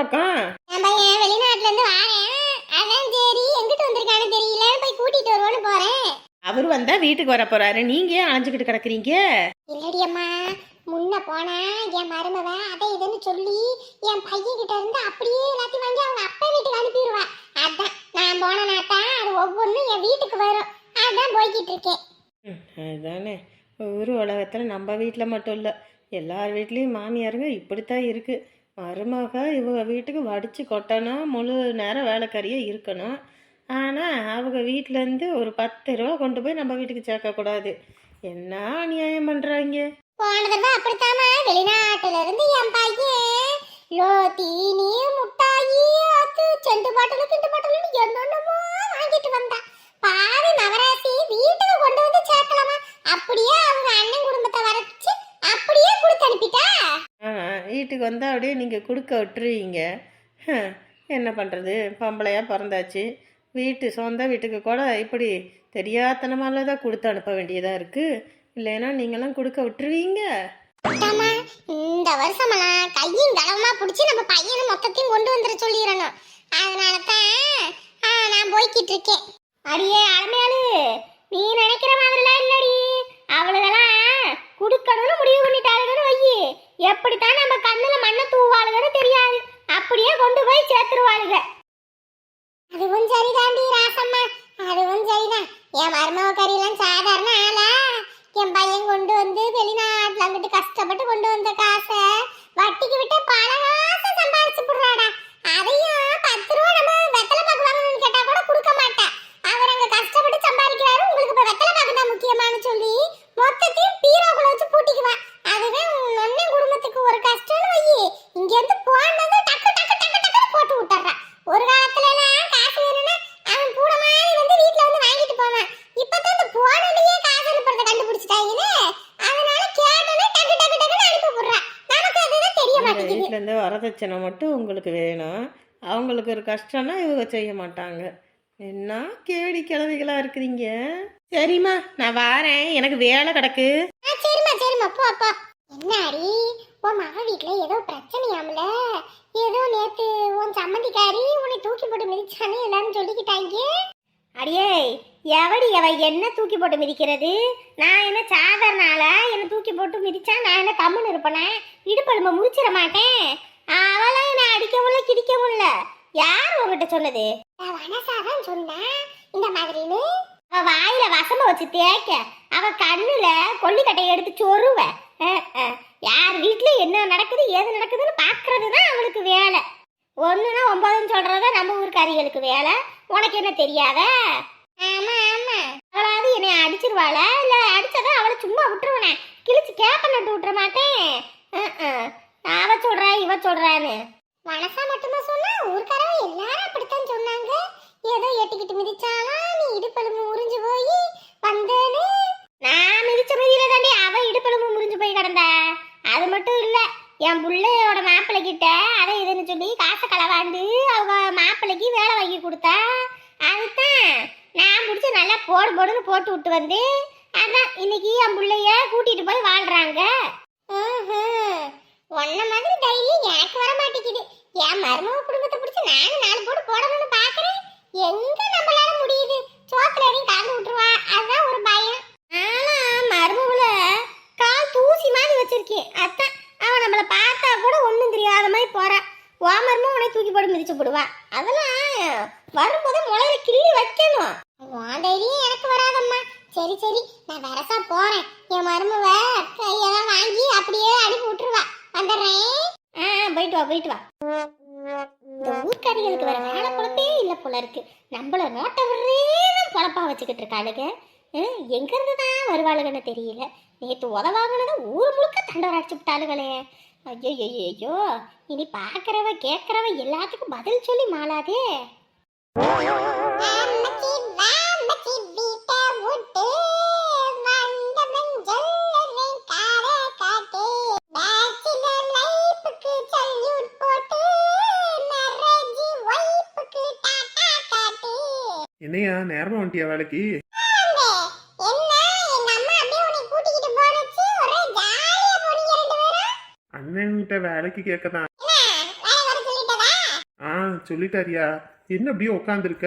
பக்கம்? என் பையன் வெளிநாட்டுல இருந்து வாரேன். அதான் சரி எங்கிட்டு வந்திருக்கான்னு தெரியல, போய் கூட்டிட்டு வருவோன்னு போறேன். அவர் வந்தா வீட்டுக்கு வர போறாரு, நீங்க ஏன் அலைஞ்சுக்கிட்டு கிடக்குறீங்க? இல்லடி அம்மா, முன்ன போனா என் மருமவ அதை இதுன்னு சொல்லி என் பையன் கிட்ட இருந்து அப்படியே எல்லாத்தையும் வாங்கி அவங்க அப்பா வீட்டுக்கு அனுப்பிடுவா. அதான் நான் போனனாத்தான் அது ஒவ்வொன்றும் என் வீட்டுக்கு வரும். அதான் போய்கிட்டு இருக்கேன். அதுதானே, ஒரு உலகத்தில் நம்ம வீட்டில் மட்டும் இல்லை, எல்லார் வீட்லேயும் மாமியாருங்க இப்படித்தான் இருக்கு. மருமக இவங்க வீட்டுக்கு வடித்து கொட்டணும், முழு நேரம் வேலைக்காரியே இருக்கணும். ஆனால் அவங்க வீட்டிலேருந்து ஒரு 10 ரூபா கொண்டு போய் நம்ம வீட்டுக்கு சேர்க்கக்கூடாது. என்ன அநியாயம் பண்ணுறாங்க. போன தடவை அப்படித்தாமா வெளிநாட்டுல இருந்து என் பையன் தீனி முட்டாயி அது செண்டு பாட்டிலு கிண்டு பாட்டிலுன்னு என்னென்னமோ வாங்கிட்டு வந்தான். பாதி நவராசி வீட்டுக்கு கொண்டு வந்து சேர்க்கலாமா, அப்படியே அவங்க அண்ணன் குடும்பத்தை வரைச்சு அப்படியே கொடுத்து அனுப்பிட்டா. வீட்டுக்கு வந்தால் அப்படியே நீங்கள் கொடுக்க விட்டுருவீங்க. என்ன பண்ணுறது, பொம்பளையாக பிறந்தாச்சு. சொந்த வீட்டுக்கு கூட இப்படி தெரியாதனமால தான் கொடுத்து அனுப்ப வேண்டியதாக இருக்குது. இல்லைன்னா நீங்களாம் கொடுக்க விட்டுருவீங்க. இந்த வருஷமெல்லாம் கையும் களவுமா பிடிச்சி நம்ம பையனை மொத்தத்தையும் கொண்டு வந்துட சொல்லிடணும். அதனால தான் நான் போய்கிட்டு இருக்கேன். அடியே அலமையாளு, நீ நினைக்கிற மாதிரிலாம் இல்லடி. அவளுகெல்லாம் குடுக்கணும்னு முடிவு பண்ணிட்டாளுகன்னு வையி, எப்படித்தான் நம்ம கண்ணுல மண்ணை தூவாளுகன்னு தெரியாது, அப்படியே கொண்டு போய் சேர்த்துருவாளுக. அதுவும் சரிதாண்டி ராசம்மா, அதுவும் சரிதான். என் மருமக கறியெல்லாம் சாதாரண ஆளா? என் பையன் கொண்டு வந்து வெளிநாட்டுல அங்கிட்டு கஷ்டப்பட்டு கொண்டு வந்த காசை வட்டிக்கு விட்டு பல காசை சம்பாரிச்சு போடுறாடா. அதையும் 10 ரூபா நம்ம வெத்தலை பாக்கு வாங்கணும்னு கேட்டா கூட கொடுக்க மாட்டேன். அவர் அங்க கஷ்டப்பட்டு சம்பாதிக்கிறாரு, உங்களுக்கு இப்ப வெத்தலை பாக்கு தான் முக்கியமானு சொல்லி மொத்தத்தையும் பீரோக்குள்ள வச்சு பூட்டிக்குவா. அதுவே நொன்ன குடும்பத்துக்கு ஒரு கஷ்டம்னு வையி, இங்க இருந்து போனது டக்கு டக்கு டக்கு டக்குன்னு போட்டு விட்டுறா. ஒரு காலத்துல எல்லாம் காசு வேணும்னா அவன் கூட மாதிரி வந்து வீட்டுல வந்து வாங்கிட்டு போவான். இப்பதான் இந்த போனலையே காசு அனுப்புறத கண்டுபிடிச்சிட்டாங்கன்னு அதனால கேட்டோன்னே டக்கு டக்கு டக்குன்னு அனுப்பி போடுறான். நமக்கு அதுதான் தெரிய மாட்டேங்குது. வீட்டுல இருந்து வரதட்சணை மட்டும் உங்களுக்கு வேணும், அவங்களுக்கு ஒரு கஷ்டம்னா இவங்க செய்ய மாட்டாங்க. என்ன கேடி கிழவிகளா இருக்கிறீங்க. சரிம்மா, நான் வாரேன், எனக்கு வேலை கிடக்கு. சரிம்மா சரிம்மா, போ அப்பா. என்னாடி உன் மக வீட்டுல ஏதோ பிரச்சனையாமல? ஏதோ நேத்து உன் சம்மந்திக்காரி உன்னை தூக்கி போட்டு மிதிச்சானே எல்லாரும் சொல்லிக்கிட்டாங்க. அடியே எவடி என்ன தூக்கி போட்டு மிதிக்கிறது? நான் என்ன சாதாரண ஆளா? என்ன தூக்கி போட்டு மிதிச்சா நான் என்ன கம்முன்னு இருப்பேனே? இடுப்பெலும்ப முடிச்சிட மாட்டேன். அவளை என்ன அடிக்கவும் கிடிக்கவும் இல்ல. யார் உங்ககிட்ட சொன்னது? வனசாதான் சொன்னா இந்த மாதிரின்னு. அவ வாயில வசம்ப வச்சு தேய்க்க, அவ கண்ணுல கொல்லிக்கட்டையை எடுத்து சொருவ. யார் வீட்டுல என்ன நடக்குது ஏது நடக்குதுன்னு பாக்குறதுதான் அவளுக்கு வேலை. 1ன்னா 9ன்னு சொல்றத நம்ம ஊருக்காரிகளுக்கு வேலை. உனக்கு என்ன தெரியாத? ஆமா ஆமா, அவளாவது என்னை அடிச்சிருவாளா? இல்ல அடிச்சதா அவளை சும்மா விட்டுருவனே, கிழிச்சு கேப்ப நட்டு விட்டுற மாட்டேன். அவ சொல்றா இவ சொல்றான்னு மனசா மட்டுமா சொன்னா? ஊருக்காரவ எல்லாரும் அப்படித்தான் சொன்னாங்க. ஏதோ எட்டிக்கிட்டு மிதிச்சாலா, நீ இடுப்பெலும்பு முறிஞ்சு போய் வந்தேன்னு. நான் மிதிச்ச மிதியில தாண்டி அவ இடுப்பெலும்பு முறிஞ்சு போய் கிடந்தா. அது மட்டும் இல்ல, என் பிள்ளையோட மாப்பிள்ளை கிட்ட அதை இதுன்னு சொல்லி காசை களவாண்டு அவங்க மாப்பிள்ளைக்கு வேலை வாங்கி கொடுத்தா. அதுதான் நான் முடிச்சு நல்லா போடுன்னு போட்டு விட்டு வந்து, அதான் இன்னைக்கு என் பிள்ளைய கூட்டிட்டு போய் வாழ்றாங்க. ஒன்ன மாதிரி தைரியம் எனக்கு வர மாட்டேங்குது. என் மருமக குடும்பத்தை பிடிச்சி நானும் 4 போடு போடணும்னு பாக்குறேன். எங்க நம்மளால முடியுது? சோத்துல எதையும் கலந்து விட்டுருவா, அதுதான் ஒரு பயம். ஆனா மருமகுல கால் தூசி மாதிரி வச்சிருக்கேன். அதான் அவன் நம்மளை பார்த்தா கூட ஒன்றும் தெரியாத மாதிரி போறா. ஓமரமும் உன்னை தூக்கி போட்டு மிதிச்சு போடுவா. அதெல்லாம் வரும்போது முளையில கிள்ளி வைக்கணும். உன் தைரியம் எனக்கு வராதம்மா. சரி சரி, நான் வரசா போறேன். என் மருமவ கையெல்லாம் வாங்கி அப்படியே அனுப்பி விட்டுருவா. வந்துடுறேன். போயிட்டு வா போயிட்டு வா. இந்த ஊர்க்காரிகளுக்கு வேற வேலை பொழப்பே இல்லை போல இருக்கு. நம்மள நோட்ட விடுறேன்னு பொழப்பா வச்சுக்கிட்டு இருக்காளுங்க. எங்க இருந்துதான் வருவாளுகன்னு தெரியல. நேற்று உதவாங்கன்னு ஊர் முழுக்க தண்டை அடிச்சு விட்டாளுகளே. ஐயோ ஐயோ, இனி பாக்குறவ கேட்கறவ எல்லாத்துக்கும் பதில் சொல்லி மாளாதே. என்னையா நேரமா வந்துட்டியா வேலைக்கு? அண்ணன்கிட்ட வேலைக்கு கேட்கதான். சொல்லிட்டாரியா? என்ன அப்படியே உட்காந்துருக்க?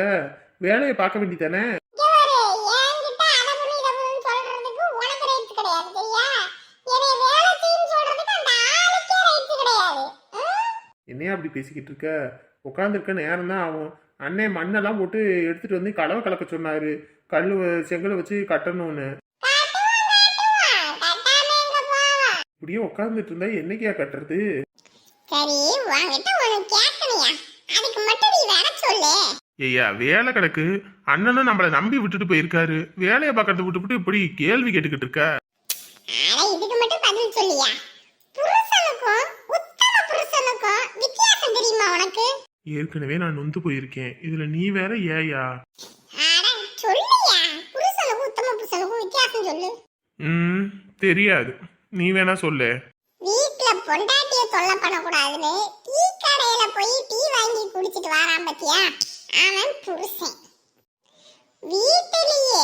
வேலையை பார்க்க வேண்டியதானே? இங்க பாரு, என்கிட்ட அடபுடி இடபுடின்னு சொல்றதுக்கு உனக்கு ரைட்ஸ் கிடையாது சரியா? என்னைய வேலை செய்யுன்னு சொல்றதுக்கு அந்த ஆளுக்கே ரைட்ஸ் கிடையாது. என்னையா அப்படி பேசிக்கிட்டு இருக்க? உட்காந்துருக்க நேரம் தான் ஆகும். அண்ணே மண்ணெல்லாம் போட்டு எடுத்துட்டு வந்து கலவை கலக்க சொன்னாரு. கல்லு செங்கலை வச்சு கட்டணும்னு. இப்படியே உட்காந்துட்டு இருந்தா என்னைக்கியா கட்டுறது? சரி, உன்கிட்ட ஒண்ணு கேட்கணையா? அதுக்கு மட்டும் நீ வேற சொல்லு. ஐயா வேலை கிடக்கு. அண்ணனும் நம்மளை நம்பி விட்டுட்டு போயிருக்காரு. வேலையை பார்க்கறத விட்டுவிட்டு இப்படி கேள்வி கேட்டுக்கிட்டு இருக்க. ஆனா இதுக்கு மட்டும் பதில் சொல்லியா? புருஷனுக்கும் உத்தம புருஷனுக்கும் வித்தியாசம் தெரியுமா உனக்கு? ஏற்கனவே நான் நொந்து போயிருக்கேன். இதுல நீ வேற ஏயா? அட சொல்லியா, புருஷனுக்கும் உத்தம புருஷனுக்கும் வித்தியாசம் சொல்லு. தெரியாது. நீ வேணா சொல்லு. வீட்ல பொண்டாட்டிய தொல்லை பண்ணக்கூடாதுன்னு டீ கடையில போய் டீ வாங்கி குடிச்சிட்டு வரான் பத்தியா, அவன் புருஷன். வீட்டிலேயே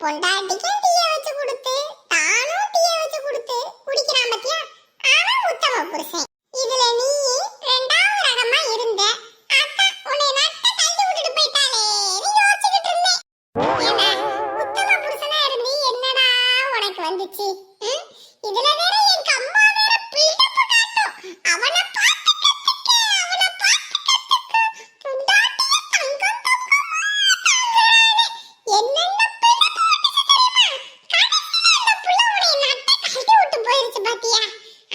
பொண்டாட்டிக்கும் டீய வச்சு கொடுத்து தானும் டீய வச்சு கொடுத்து குடிக்கிறான் பத்தியா, அவன் உத்தம புருஷன். இதுல நீ ரெண்டாவது ரகமா இருந்த. அதான் உன்னை நட்ட தள்ளி விட்டுட்டு போயிட்டாலே நீ யோசிச்சுக்கிட்டு இருந்தேன். ஏண்டா, உத்தம புருஷனா இருந்து என்னடா உனக்கு வந்துச்சு? இதுல வேற எங்க அம்மா வேற பில்டப் காட்டும். அவனை பார்த்து கத்துக்க, அவனை பார்த்து கத்துக்க. பொண்டாட்டிய தங்கம் தங்கமா தாங்குறானே. என்னென்ன பில்டப் போட்டுச்சு தெரியுமா? கடைசியில அந்த புள்ள உன்னை நட்டை கழட்டி விட்டு போயிருச்சு பாத்தியா?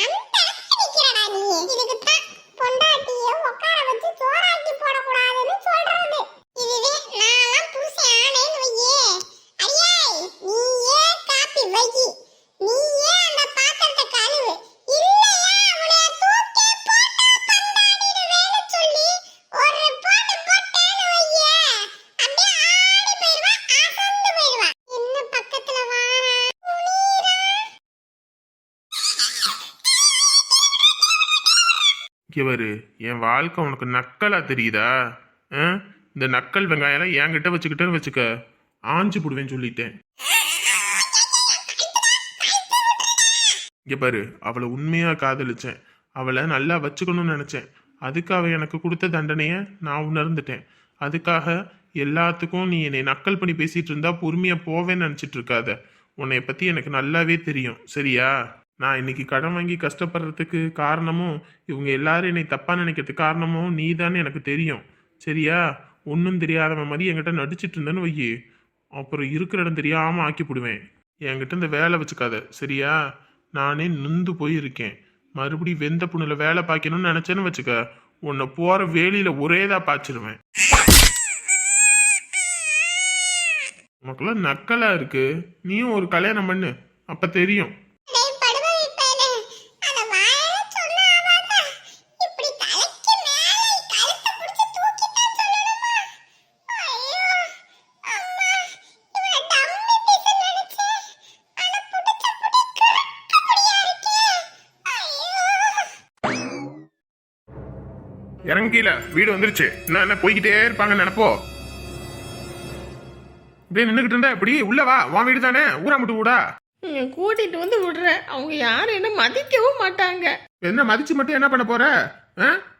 அந்த இடத்துல நிக்கிறடா நீ. இதுக்குத்தான் பொண்டாட்டிய உட்கார வச்சு சோறாக்கி போடக்கூடாதுன்னு சொல்றது. இதுவே நான்லாம் புருஷன் ஆனேன்னு வையே, அடியே நீயே காப்பி வை, நீயே அந்த பாத்திரத்தை கழுவு, இல்லையா அவளை தூக்கி போட்டா பந்தாடின்னு வேலை சொல்லி ஒரு போட்டு போட்டேன்னு வையே, அப்படியே ஆடி போயிடுவா, அசந்து போயிடுவா. என்ன பக்கத்துல வாரா புனிரா. இவரு என் வாழ்க்கை உனக்கு நக்கலா தெரியுதா? இந்த நக்கல் வெங்காயம் என்கிட்ட வச்சுக்கிட்டேன்னு வச்சுக்க, ஆஞ்சு போடுவேன்னு சொல்லிட்டேன். இங்க பாரு, அவளை உண்மையா காதலிச்சேன். அவளை நல்லா வச்சுக்கணும்னு நினைச்சேன். அதுக்கு அவ எனக்கு கொடுத்த தண்டனைய நான் உணர்ந்துட்டேன். அதுக்காக எல்லாத்துக்கும் நீ என்னை நக்கல் பண்ணி பேசிட்டு இருந்தா பொறுமையா போவேன்னு நினைச்சிட்டு இருக்காத. உன்னை பத்தி எனக்கு நல்லாவே தெரியும் சரியா? நான் இன்னைக்கு கடன் வாங்கி கஷ்டப்படுறதுக்கு காரணமும் இவங்க எல்லாரும் என்னை தப்பா நினைக்கிறதுக்கு காரணமும் நீ தானே எனக்கு தெரியும் சரியா? ஒன்றும் தெரியாதவன் மாதிரி என்கிட்ட நடிச்சிட்டு இருந்தேன்னு வையி, அப்புறம் இருக்கிற இடம் தெரியாம ஆக்கி போடுவேன். என்கிட்ட இந்த வேலை வச்சுக்காத சரியா? நானே நொந்து போயிருக்கேன். மறுபடியும் வெந்த புண்ணுல வேலை பார்க்கணும்னு நினைச்சேன்னு வச்சுக்க, உன்னை போற வேலியில ஒரேதா பாய்ச்சிருவேன். உனக்குலாம் நக்கலா இருக்கு. நீயும் ஒரு கல்யாணம் பண்ணு, அப்ப தெரியும். டேய் படுவாய் பையனே, அத வாயில சொன்னா ஆவாதா? இப்படி தலைக்கு மேலே கழுத்தை பிடிச்சு தூக்கித்தான் சொல்லணுமா? ஐயோ அம்மா, இவனை டம்மி பீஸ் நினைச்சேன். ஆனா புடிச்ச புடி கரெக்டா இருக்கே. ஐயோ இறங்கல, வீடு வந்துருச்சு. என்ன போய்கிட்டே இருப்பாங்க நினைப்போ? இப்படியே நின்றுகிட்டு இருந்தா இப்படி உள்ள வா, உன் வீடு தானே, ஊரா மட்டும் கூடா. கூட்டிட்டு வந்து விடுறேன். அவங்க யாரும் என்ன மதிக்கவும் மாட்டாங்க. என்ன மதிச்சு மட்டும் என்ன பண்ண போற?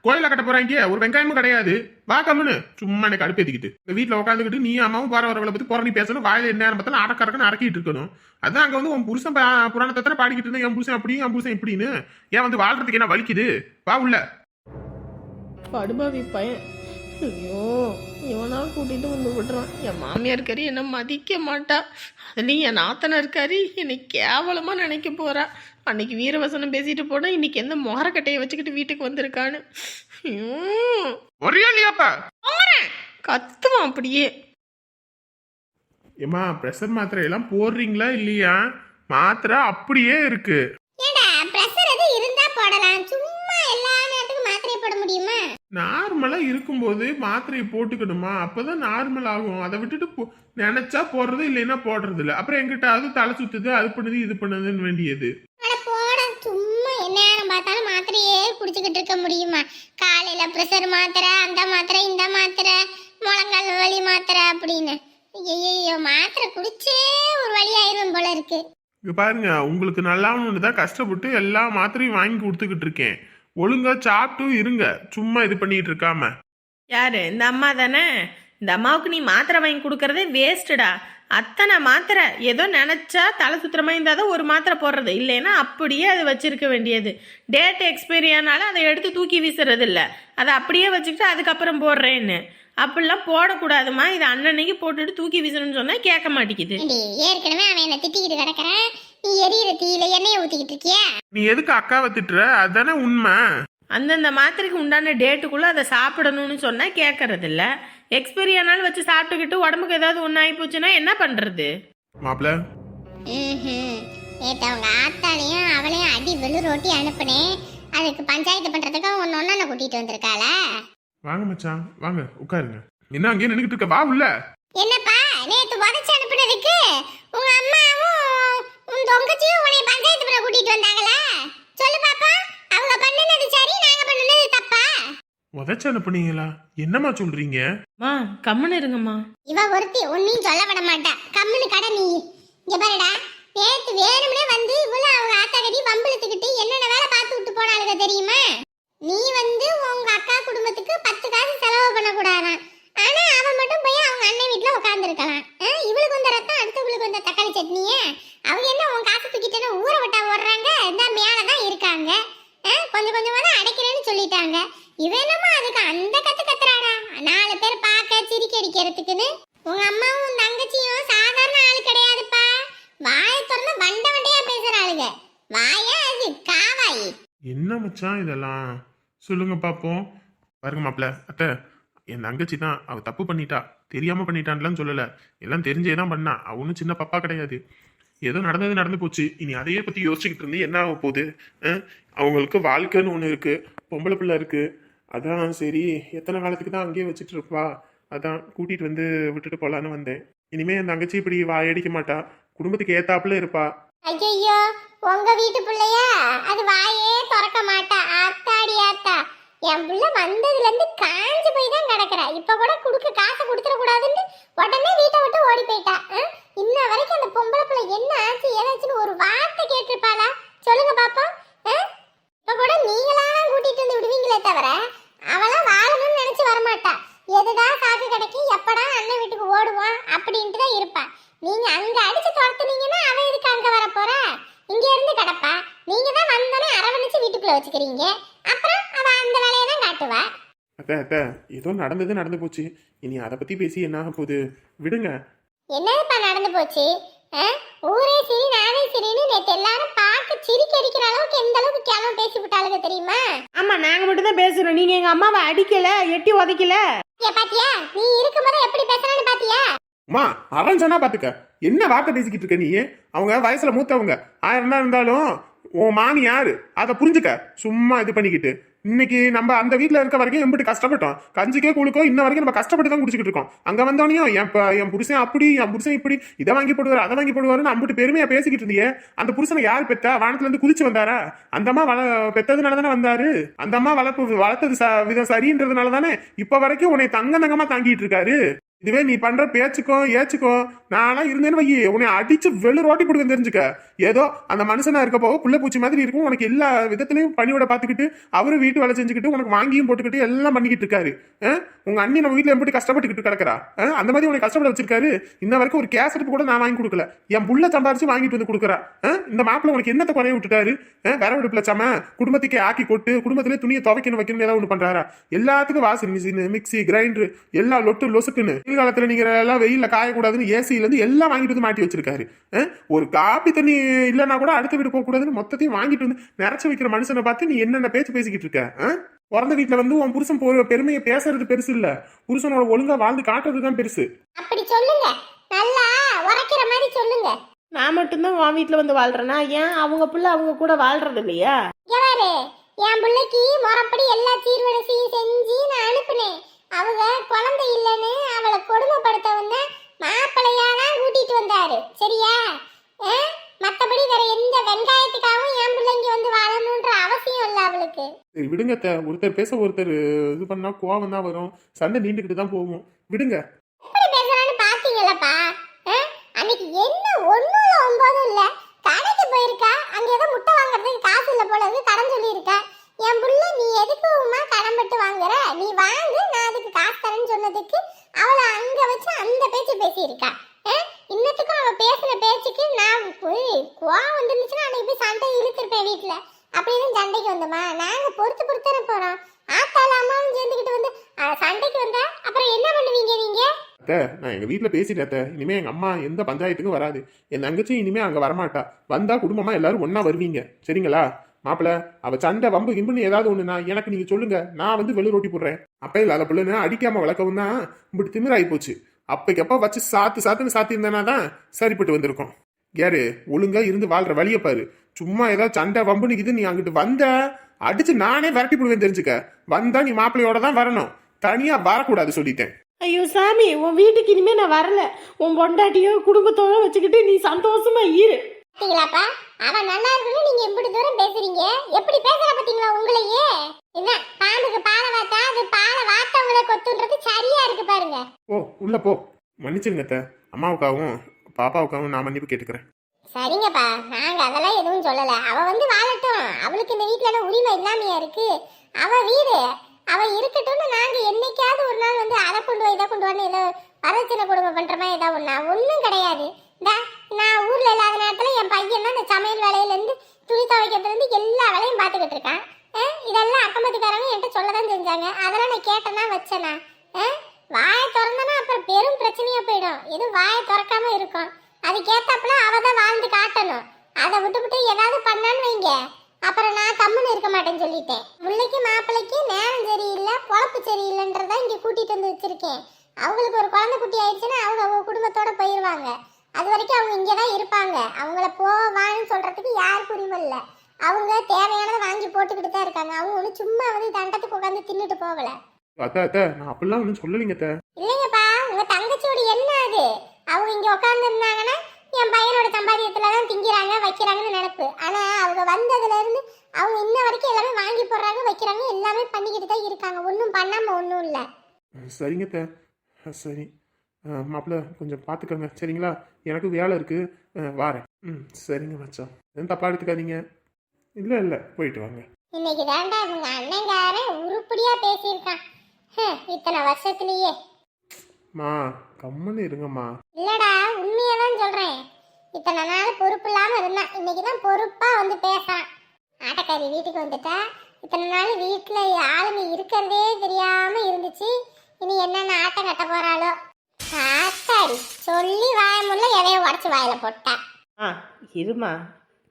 கோயில கட்ட போறாங்க, ஒரு வெங்காயமும் கிடையாது. வா கம்முன்னு, சும்மா எனக்கு அடுப்பேத்திக்கிட்டு இந்த வீட்டுல உட்காந்துக்கிட்டு நீ அம்மாவும் பார வரவளை பத்தி புறணி பேசணும். வாயில என்ன பார்த்தாலும் அடக்கறக்குன்னு அடக்கிட்டு இருக்கணும். அதான் அங்க வந்து உன் புருஷன் புராணத்தை தானே பாடிக்கிட்டு இருந்தேன். என் புருஷன் அப்படி, என் புருஷன் இப்படின்னு. ஏன் வந்து வாழ்றதுக்கு என்ன வலிக்குது? வா உள்ள. படுபாவி பையன். ஐயோ, இவனா கூட்டிட்டு வந்து விடுறான். என் மாமியார் கறி என்னை மதிக்க மாட்டா. அதுலேயும் என் நாத்தனார் கறி என்னை கேவலமாக நினைக்க போறா. அன்னைக்கு வீரவசனம் பேசிட்டு போனா இன்னைக்கு எந்த மொகரக்கட்டையை வச்சுக்கிட்டு வீட்டுக்கு வந்திருக்கான்னு. ஐயோ, ஒரே இல்லையாப்பா கத்துவான் அப்படியே. ஏமா பிரஷர் மாத்திரை எல்லாம் போடுறீங்களா இல்லையா? மாத்திரை அப்படியே இருக்கு. ஏடா பிரஷர் எது இருந்தா போடலாம், சும்மா எல்லா நேரத்துக்கும் மாத்திரை போட முடியுமா? நார்மலா இருக்கும்போது மாத்திரையை போட்டுக்கணுமா? அப்பதான் நார்மல் ஆகும். அதை விட்டுட்டு நினைச்சா போடுறது, இல்லைன்னா போடுறது இல்லை. அப்புறம் எங்கிட்ட அது தலை சுத்துது, அது பண்ணுது, இது பண்ணுதுன்னு வேண்டியது. அட போட, சும்மா என்ன பார்த்தாலும் மாத்திரையே குடிச்சுக்கிட்டு இருக்க முடியுமா? காலையில பிரஷர் மாத்திரை, அந்த மாத்திரை, இந்த மாத்திரை, முழங்கால் வலி மாத்திரை அப்படின்னு. ஐயோ, மாத்திரை குடிச்சே ஒரு வழி ஆயிரும் போல இருக்கு. இங்க பாருங்க, உங்களுக்கு நல்லாவணும்னு தான் கஷ்டப்பட்டு எல்லா மாத்திரையும் வாங்கி கொடுத்துக்கிட்டு இருக்கேன். ஒழுங்கா சாப்பிட்டு இருங்க, சும்மா இது பண்ணிட்டு இருக்காம. யாரு இந்த அம்மா தானே? இந்த அம்மாவுக்கு நீ மாத்திரை வாங்கி கொடுக்கறதே வேஸ்ட்டுடா. அத்தனை மாத்திரை ஏதோ நினச்சா தலை சுத்திரமா இருந்தால் தான் ஒரு மாத்திரை போடுறது, இல்லைன்னா அப்படியே அதை வச்சிருக்க வேண்டியது. டேட் எக்ஸ்பைரி ஆனாலும் அதை எடுத்து தூக்கி வீசுறது இல்லை, அதை அப்படியே வச்சுக்கிட்டு அதுக்கப்புறம் போடுறேன்னு. அப்படிலாம் போடக்கூடாதுமா. இதை அன்னன்னைக்கு போட்டுட்டு தூக்கி வீசணும்னு சொன்னால் கேட்க மாட்டேங்குது. ஏற்கனவே அவன் என்ன திட்டிக்கிட்டு கிடக்குறான், நீ எரியிற தீயில எண்ணெயை ஊத்திக்கிட்டு இருக்கியா? நீ எதுக்கு அக்காவை திட்டுற? அதுதானே உண்மை. அந்தந்த மாத்திரைக்கு உண்டான டேட்டுக்குள்ளே அதை சாப்பிடணும்னு சொன்னால் கேட்கறதில்ல. எக்ஸ்பைரி ஆனாலும் வச்சு சாப்பிட்டுக்கிட்டு உடம்புக்கு ஏதாவது ஒன்று ஆகி போச்சுன்னா என்ன பண்ணுறது? மாப்பிள்ள நேற்று அவங்க ஆத்தாலையும் அவளையும் அடி வெள்ளு ரொட்டி அனுப்புனேன். அதுக்கு பஞ்சாயத்து பண்றதுக்கு ஒன்னு ஒன்னு கூட்டிட்டு வந்திருக்காள. வாங்க மச்சான், வாங்க உட்காருங்க. என்ன அங்கேயே நின்னுக்கிட்டு இருக்க? வா உள்ள. என்னப்பா நேற்று உதச்சு அனுப்புனதுக்கு உங்க அம்மாவும் உன் தங்கச்சியும் உன்னை பஞ்சாயத்து பண்ண கூட்டிட்டு வந்தாங்களா? சொல்லு பாப்பா, அவங்க பண்ணுனது சரி, நாங்க பண்ணுனது தப்பா? உதச்சு அனுப்புனீங்களா? என்னம்மா சொல்றீங்க? மா கம்முன்னு இருங்கம்மா. இவ ஒருத்தி ஒன்னையும் சொல்ல விட மாட்டா. கம்முன்னு கடை நீ. இங்க பாருடா, நேத்து வேணும்னே வந்து இவ்வளவு அவங்க ஆத்தா கட்டி வம்பிழுத்துக்கிட்டு என்னென்ன வேலை பார்த்து விட்டு போனாளுங்க தெரியுமா? நீ வந்து உங்க அக்கா குடும்பத்துக்கு 10 காசு செலவு பண்ணக்கூடாதான். ஆனா அவன் மட்டும் போய் அவங்க அண்ணன் வீட்டுல உட்காந்துருக்கலாம். இவளுக்கு வந்த ரத்தம் அடுத்தவங்களுக்கு வந்த தக்காளி சட்னிய அவங்க என்ன உன் காசு தூக்கிட்டேன்னு ஊற விட்டா ஓடுறாங்க. இந்த மேலதான் இருக்காங்க. கொஞ்சம் கொஞ்சமா தான் அடைக்கிறேன்னு சொல்லிட்டாங்க. இவன் என்னமா அதுக்கு அந்த கத்து கத்துறாடா? 4 பேர் பார்க்க சிரிக்க அடிக்கிறதுக்குன்னு. உங்க அம்மாவும் உன் தங்கச்சியும் சாதாரண ஆளு கிடையாதுப்பா. வாயை திறந்து வண்ட வண்டையா பேசுறாளுங்க. வாயா அது காவாயி. என்ன மச்சான் இதெல்லாம்? சொல்லுங்க பாப்போம். பாருங்க மாப்பிள்ள, அத்தை என் தங்கச்சி தான், அவ தப்பு பண்ணிட்டா, தெரியாம பண்ணிட்டான்லாம் சொல்லல, எல்லாம் தெரிஞ்சே தான் பண்ணா. அவனும் சின்ன பப்பா கிடையாது. ஏதோ நடந்தது நடந்து போச்சு. இனி அதையே பத்தி யோசிச்சுக்கிட்டு இருந்து என்ன ஆக போகுது? அவங்களுக்கு வாழ்க்கைன்னு ஒன்று இருக்கு, பொம்பளை பிள்ளை இருக்கு. அதான் சரி, எத்தனை காலத்துக்கு தான் அங்கேயே வச்சுட்டு இருப்பா, அதான் கூட்டிட்டு வந்து விட்டுட்டு போலான்னு வந்தேன். இனிமே என் தங்கச்சி இப்படி வாயடிக்க மாட்டா, குடும்பத்துக்கு ஏத்தாப்புல இருப்பா. ஐயோ, உங்க வீட்டு பிள்ளையா? அது வாயே திறக்க மாட்டா. ஆத்தாடி ஆத்தா, என் புள்ள வந்ததுல இருந்து காஞ்சு போய் தான் கிடக்குறா. இப்ப கூட காசை கொடுத்துட கூடாதுன்னு உடனே வீட்டை விட்டு ஓடி போயிட்டா. இன்ன வரைக்கும் அந்த பொம்பளை பிள்ளை என்ன ஆச்சு ஏதாச்சுன்னு ஒரு வார்த்தை கேட்டிருப்பாளா? சொல்லுங்க பாப்போம். இப்ப கூட நீங்களா கூட்டிட்டு வந்து விடுவீங்களே தவிர அவளாம் வாழணும்னு நினைச்சு வரமாட்டா. எதுடா காக்கு கிடைக்கும், எப்படா அண்ணன் வீட்டுக்கு ஓடுவான் அப்படின்ட்டு தான் இருப்பா. நீங்க அங்க அடிச்சு துரத்துனீங்கன்னா அவ எதுக்கு அங்க வர போறா? இங்க இருந்து கிடப்பா. நீங்க தான் வந்தோடனே அரவணைச்சு வீட்டுக்குள்ள வச்சுக்கிறீங்க. அப்புறம் அவ அந்த வேலையை தான் காட்டுவா. அத்தை ஏதோ நடந்தது நடந்து போச்சு, இனி அதை பத்தி பேசி என்ன ஆக போகுது? விடுங்க. என்னப்பா நடந்து போச்சு? ஊரே சிரி நானே சிரின்னு நேற்று எல்லாரும் பார்க்க சிரிக்க அடிக்கிற அளவுக்கு எந்த அளவுக்கு கேவலம் பேசி விட்டாளுங்க தெரியுமா? ஆமா, நாங்க மட்டும் தான் பேசுறோம். நீங்க எங்க அம்மாவை அடிக்கல, எட்டி உதைக்கல. பாத்தியா, நீ இருக்கும்போது எப்படி பேசுறான்னு பாத்தியா? அம்மா அவன் சொன்னா பாத்துக்க, என்ன வார்த்தை பேசிக்கிட்டு இருக்க நீ? அவங்க வயசுல மூத்தவங்க, 1000 தான் இருந்தாலும் உன் மாமி யாரு அதை புரிஞ்சுக்க. சும்மா இது பண்ணிக்கிட்டு இன்னைக்கு நம்ம அந்த வீட்டுல இருக்க வரைக்கும் எம்பிட்டு கஷ்டப்பட்டோம். கஞ்சிக்கே கூழுக்கோ இன்ன வரைக்கும் நம்ம கஷ்டப்பட்டு தான் குடிச்சிட்டு இருக்கோம். அங்க வந்தோடனையும் என் புருஷன் அப்படி, என் புருஷன் இப்படி, இதை வாங்கி போடுவாரு அதை வாங்கி போடுவாருன்னு அம்பிட்டு பெருமையா பேசிக்கிட்டு இருந்தியே. அந்த புருஷனை யார் பெத்தா? வானத்துல இருந்து குதிச்சு வந்தாரா? அந்த அம்மா பெத்ததுனால தானே வந்தாரு. அந்த அம்மா வளர்த்தது விதம் சரின்றதுனால தானே இப்ப வரைக்கும் உன்னை தங்கமா தாங்கிட்டு இருக்காரு. இதுவே நீ பண்ற பேச்சுக்கும் ஏச்சுக்கும் நானா இருந்தேன்னு வை, உன்னை அடிச்சு வெள்ளு ரோட்டி போடுவேன் தெரிஞ்சுக்க. ஏதோ அந்த மனுஷனா இருக்க போக புள்ள பூச்சி மாதிரி இருக்கும். உனக்கு எல்லா விதத்திலையும் பணியோட பாத்துக்கிட்டு அவரு வீட்டு வேலை செஞ்சுக்கிட்டு உனக்கு வாங்கியும் போட்டுக்கிட்டு எல்லாம் பண்ணிக்கிட்டு இருக்காரு. உங்க அண்ணி நம்ம வீட்டுல எப்படி கஷ்டப்பட்டுக்கிட்டு கிடக்குறா? அந்த மாதிரி உனக்கு கஷ்டப்பட வச்சிருக்காரு. இன்ன வரைக்கும் ஒரு கேஸ் எடுப்பு கூட நான் வாங்கி கொடுக்கல. என் புள்ள சம்பாரிச்சு வாங்கிட்டு வந்து கொடுக்குறா. இந்த மாப்பிள்ள உனக்கு என்னத்தை குறைய விட்டுட்டாரு? வேற விடுப்புல சம குடும்பத்துக்கே ஆக்கி கொட்டு குடும்பத்திலே துணியை துவைக்கணும் வைக்கணும் ஏதாவது ஒண்ணு பண்றாரா? எல்லாத்துக்கும் வாஷிங் மிஷின், மிக்சி, கிரைண்டர் எல்லாம் லொட்டு லொசுக்குன்னு காலத்துல நீங்க எல்லாம் வெயில காயக்கூடாதுன்னு ஏசியில இருந்து எல்லாம் வாங்கிட்டு வந்து மாட்டி வச்சிருக்காரு. ஒரு காப்பி தண்ணி இல்லைன்னா கூட அடுத்த வீடு போக கூடாதுன்னு மொத்தத்தையும் வாங்கிட்டு வந்து நிறைச்சு வைக்கிற மனுஷனை பார்த்து நீ என்னென்ன பேச்சு பேசிக்கிட்டு இருக்க? பிறந்த வீட்டுல வந்து உன் புருஷன் பெருமையை பேசுறது பெருசு இல்ல, புருஷனோட ஒழுங்கா வாழ்ந்து காட்டுறதுதான் பெருசு. அப்படி சொல்லுங்க, நல்லா உரைக்கிற மாதிரி சொல்லுங்க. நான் மட்டும்தான் உன் வீட்டுல வந்து வாழ்றேனா? ஏன் அவங்க புள்ள அவங்க கூட வாழ்றது இல்லையா? யாரு என் பிள்ளைக்கு முறப்படி எல்லா சீர்வரிசையும் செஞ்சு நான் அனுப்புனேன். அவங்க குழந்தை இல்லைன்னு அவளை கொடுமைப்படுத்த வந்த மாப்பிள்ளையாதான் கூட்டிட்டு வந்தாரு. சரியா? மத்தபடி வேற எந்த வெங்காயத்துக்காகவும் என் பிள்ளைங்க வந்து வாழணும்ன்ற அவசியம் இல்லை அவளுக்கு. சரி விடுங்க, ஒருத்தர் பேச ஒருத்தர் இது பண்ணா கோவம் தான் வரும், சண்டை நீண்டுகிட்டு தான் போகும். விடுங்க. எப்படி பேசுறான்னு பாத்தீங்களப்பா? அன்னைக்கு என்ன 1-9 இல்ல, கடைக்கு போயிருக்கா. அங்க ஏதோ முட்டை வாங்குறதுக்கு காசு இல்ல போல இருக்கு, கடன் சொல்லி இருக்கா. என் புள்ள நீ எதுக்குமா கடன் பட்டு வாங்குற? நீ வாங்கு, நான் அதுக்கு காசு சொல்றதுக்கு அவளை அங்க வச்சு அந்த பேச்சு பேசியிருக்கா. இன்னத்துக்கும் அவ பேசுற பேச்சுக்கு நான் போய் கோவம் வந்துருந்துச்சுன்னா அன்னைக்கு போய் சண்டை இழுத்திருப்பேன் வீட்டுல. அப்படின்னு சண்டைக்கு வந்தோமா? நாங்க பொறுத்து பொறுத்தான போறோம். ஆத்தால அம்மாவும் சேர்ந்துக்கிட்டு வந்து சண்டைக்கு வந்தா அப்புறம் என்ன பண்ணுவீங்க நீங்க? அத்தை, நான் எங்க வீட்டுல பேசிட்டேன் அத்தை. இனிமே எங்க அம்மா எந்த பஞ்சாயத்துக்கும் வராது. என் தங்கச்சி இனிமே அங்க வரமாட்டா. வந்தா குடும்பமா எல்லாரும் ஒண்ணா வருவீங்க, சரிங்களா? மாப்பிள்ள, அவ சண்டை வம்பு கிம்புன்னு ஏதாவது ஒண்ணுனா எனக்கு நீங்க சொல்லுங்க, நான் வந்து வெள்ளு ரொட்டி போடுறேன். அப்ப இல்லாத பிள்ளைன்னு அடிக்காம வளர்க்கவும் தான் இப்படி திமிராயி போச்சு. அப்பைக்கப்ப வச்சு சாத்துன்னு சாத்தி இருந்தானா தான் சரிப்பட்டு வந்திருக்கும். யாரு ஒழுங்கா இருந்து வாழ்ற வழிய பாரு. சும்மா ஏதாவது சண்டை வம்பு நிக்குது, நீ அங்கிட்டு வந்த அடிச்சு நானே விரட்டி போடுவேன் தெரிஞ்சுக்க. வந்தா நீ மாப்பிள்ளையோட தான் வரணும், தனியா வரக்கூடாது சொல்லிட்டேன். ஐயோ சாமி, உன் வீட்டுக்கு இனிமே நான் வரல. உன் பொண்டாட்டியோ குடும்பத்தோட வச்சுக்கிட்டு நீ சந்தோஷமா இரு. பாத்தீங்களாப்பா, அவன் நல்லா இருக்குன்னு நீங்க எப்படி தூரம் பேசுறீங்க? எப்படி பேசுற பாத்தீங்களா உங்களையே? என்ன பாம்புக்கு பாலை வாத்தா அது பாலை வாத்தவங்களை கொத்துன்றது சரியா இருக்கு பாருங்க. ஓ உள்ள போ. மன்னிச்சிருங்க அத்தை, அம்மாவுக்காகவும் பாப்பாவுக்காகவும் நான் மன்னிப்பு கேட்டுக்கிறேன். சரிங்கப்பா, நாங்க அதெல்லாம் எதுவும் சொல்லல. அவ வந்து வாழட்டும், அவளுக்கு இந்த வீட்டுல உரிமை இல்லாமையா இருக்கு. அவ வீடு அவ இருக்கட்டும்னு நாங்க என்னைக்காவது ஒரு நாள் வந்து அதை கொண்டு வா இதை கொண்டு வான்னு ஏதோ வரதட்சணை கொடுமை பண்ற மாதிரி ஏதாவது ஒன்றும் கிடையாது. நான் ஊர்ல இல்லாத நேரத்துல என் பையன் தான் இந்த சமையல் வேலையில இருந்து துணி துவைக்கிறதுல இருந்து எல்லா வேலையும் பார்த்துக்கிட்டு இருக்கான். இதெல்லாம் அக்கம்பத்துக்காரங்க என்கிட்ட சொல்லதான் செஞ்சாங்க. அதெல்லாம் நான் கேட்டேன்னா வச்சேனா? வாயை திறந்தனா அப்புறம் பெரும் பிரச்சனையா போயிடும். எதுவும் வாயை திறக்காம இருக்கும். அதுக்கேத்தாப்புல அவ தான் வாழ்ந்து காட்டணும். அதை விட்டு ஏதாவது பண்ணான்னு வைங்க, அப்புறம் நான் கம்முன்னு இருக்க மாட்டேன்னு சொல்லிட்டேன். முல்லைக்கு மாப்பிள்ளைக்கு நேரம் சரியில்லை, பொழப்பு சரியில்லைன்றதா இங்க கூட்டிட்டு வந்து வச்சிருக்கேன். அவங்களுக்கு ஒரு குழந்தை குட்டி ஆயிடுச்சுன்னா அவங்க குடும்பத்தோட போயிருவாங்க. அது வரைக்கும் அவங்க இங்கதான் இருப்பாங்க. அவங்கள போவான்னு சொல்றதுக்கு யாருக்கும் உரிமை இல்லை. அவங்க தேவையானதை வாங்கி போட்டுக்கிட்டு தான் இருக்காங்க. அவங்க ஒண்ணு சும்மா வந்து தண்டத்துக்கு உட்காந்து தின்னுட்டு போகல. அத்தை, நான் அப்படிலாம் ஒன்றும் சொல்லலைங்க அத்தை. இல்லைங்கப்பா, உங்க தங்கச்சியோட என்ன அது? அவங்க இங்க உட்கார்ந்து இருந்தாங்கன்னா என் பையனோட சம்பாதியத்துலதான் திங்கிறாங்க வைக்கிறாங்கன்னு நினைப்பு. ஆனா அவங்க வந்ததுல இருந்து அவங்க இன்ன வரைக்கும் எல்லாமே வாங்கி போடுறாங்க வைக்கிறாங்க, எல்லாமே பண்ணிக்கிட்டு தான் இருக்காங்க. ஒன்றும் பண்ணாம ஒன்றும் இல்லை. சரிங்க அத்தை, சரி. மாப்பிள்ள கொஞ்சம் பார்த்துக்கோங்க, சரிங்களா? எனக்கு வேலை இருக்கு, வாரேன். சரிங்க மச்சான், எதுவும் தப்பா எடுத்துக்காதீங்க. இல்லை போயிட்டு வாங்க. இன்னைக்கு தாண்டா இவங்க அண்ணங்காரன் உருப்படியா பேசியிருக்கான். இத்தனை வருஷத்துலயே. மா கம்முன்னு இருங்கம்மா. இல்லடா, உண்மையதான் சொல்றேன். இத்தனை நாள் பொறுப்பு இல்லாம இருந்தான், இன்னைக்குதான் பொறுப்பா வந்து பேசுறான். ஆட்டக்காரி வீட்டுக்கு வந்துட்டா. இத்தனை நாள் வீட்டுல ஆளுங்க இருக்கிறதே தெரியாம இருந்துச்சு. இனி என்னென்ன ஆட்டம் கட்ட போறாளோ. ஆத்தாடி சொல்லி வாய முல்ல எதையோ உடச்சு வாயில போட்டா. இருமா,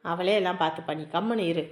அவளே எல்லாம் பார்த்து பண்ணி கம்முன்னு இரு.